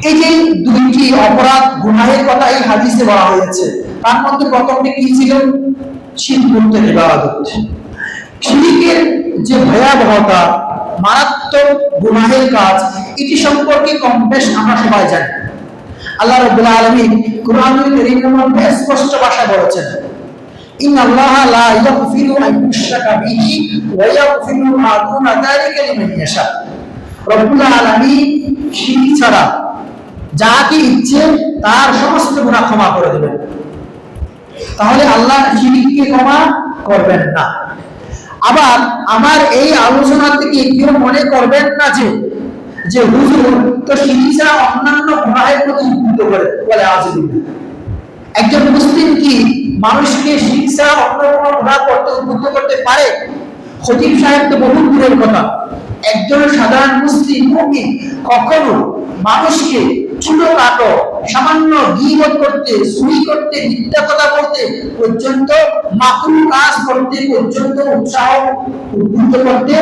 এই যে দুইটি অপরাধ গুনাহের কথা এই হাদিসে বলা হয়েছে, তার মধ্যে প্রথমটি কি ছিল? শিরক মুক্তের ইবাদত। শিরকের যে ভয়াবহতা, মারাত্মক গুনাহের কাজ, এটি সম্পর্কে কম বেশ আমরা সবাই জানি। আল্লাহ রাব্বুল আলামিন কুরআনুল কারীমের মধ্যে স্পষ্ট ভাষায় বলেছেন, ইন্নাল্লাহা লা ইয়াগফিরু আন ইউশরাকা বিহি ওয়া ইয়াগফিরু মা দুনা যালিকা লিমান ইয়াশা। রব্বুল আলামিন শিরক ছাড়া যাকে ইচ্ছে তার সমস্ত গুনাহ ক্ষমা করে দেবেন। তাহলে আল্লাহ শিরককে ক্ষমা করবেন না। আবার আমার এই আলোচনা থেকে কেউ মনে করবেন না যে হুজুর তো শিরক ছাড়া অন্যান্য গুনাহের প্রতি উদ্বুদ্ধ করে, বলে আযবিল্লাহ। একজন মুসলিম কি মানুষকে শিরক ছাড়া অন্য কোনো গুনাহ করতে উদ্বুদ্ধ করতে পারে? খতিব সাহেব তো বহু দূরের কথা, একজন সাধারণ মুসলিম মুমিন কখনো মানুষকে ছোটখাটো সামান্য গীবত করতে, চুরি করতে, মিথ্যা কথা বলতে পর্যন্ত, মাকরুহ কাজ করতে পর্যন্ত উৎসাহ উদ্বুদ্ধ করতে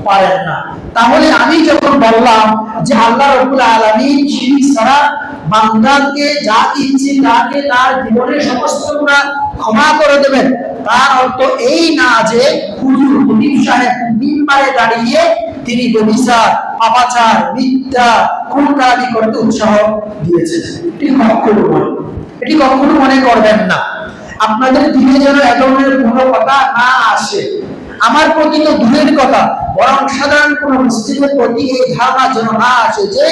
পারেন না। তাহলে আমি যখন বললাম যে আল্লাহ রাব্বুল আলামিন শিরক ছাড়া বান্দাকে যা ইচ্ছে তাকে তার জীবনের সমস্ত গুনাহ ক্ষমা করে দেবেন, তার অর্থ এই না যে হুজুর খতিব সাহেব মিম্বারে দাঁড়িয়ে তিনি ব্যভিচার, পাপাচার, মিথ্যা, খুনখারাপি করতে উৎসাহ দিয়েছেন। এটি কখনো মনে করবেন না। আপনাদের দিনে যেন এ ধরনের কোনো কথা না আসে। আমার প্রতি তো দূরের কথা, বরং সাধারণ কোন মুসলিমের প্রতি এই ধারণা যেন না আসে যে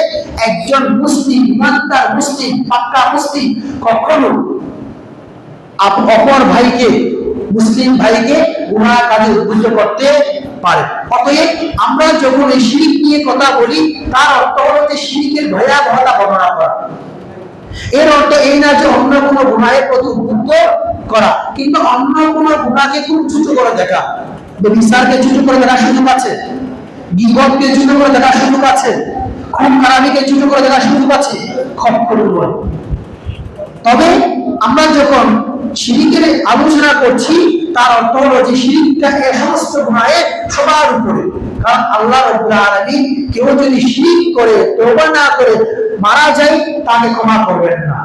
একজন মুসলিম, ইমানদার মুসলিম, পাক্কা মুসলিম কখনো অপর ভাইকে, মুসলিম ভাইকে গুনাহ কাজে উদ্বুদ্ধ করতে পারে। অতএব আমরা যখন এই শিরক নিয়ে কথা বলি, তার অর্থ হলো যে শিরকের ভয়াবহতা বর্ণনা করা। এর অর্থ এই না যে অন্য কোনো গুনাহের প্রতি উদ্বুদ্ধ করা, কিন্তু অন্য কোনো গুনাহকে খুব ছোট করে দেখা। ব্যভিচারকে ছোট করে দেখার সুযোগ আছে, গীবতকে ছোট করে দেখার সুযোগ আছে, খুন-খারাপিকে ছোট করে দেখার সুযোগ আছে, কখনো নয়। তবে আমরা যখন শিরকের আলোচনা করছি, তার অর্থ হলো যে শিরকটা এই সমস্ত গুনাহের সবার উপরে। কারণ আল্লাহ রাব্বুল আলামিন কেউ যদি শিরক করে তওবা না করে মারা যায়, তাকে ক্ষমা করবেন না।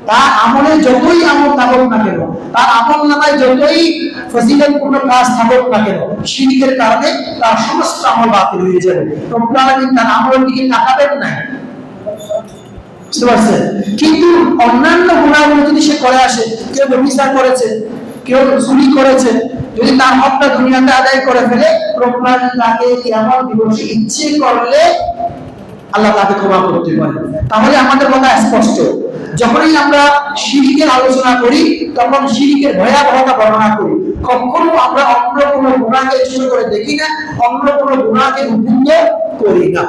তার আমলে যতই আমল থাকুক না কেন, তার আমল নামায় যতই ফজিলতপূর্ণ কাজ থাকুক না কেন, শিরকের কারণে তার সমস্ত আমল বাতিল হয়ে যাবে। রব্বুল আলামিন তার আমলের দিকে তাকাবেন না। কিন্তু অন্যান্য গুনাহগুলো যদি সে করে আসে, কেউ ব্যভিচার করেছে, কেউ চুরি করেছে, যদি তার হকটা দুনিয়াতে আদায় করে ফেলে, রব্বুল আলামিন তাকে কিয়ামত দিবসে ইচ্ছে করলে আল্লাহ তাকে ক্ষমা করতে পারে। তাহলে আমাদের কথা স্পষ্ট, যখনই আমরা শিরকের আলোচনা করি তখন শিরকের ভয়াবহতা বর্ণনা করি। কখনো আমরা অন্য কোনো গুনাহকে ছোট করে দেখি না, অন্য কোনো গুনাহকে উদ্বুদ্ধ করি না।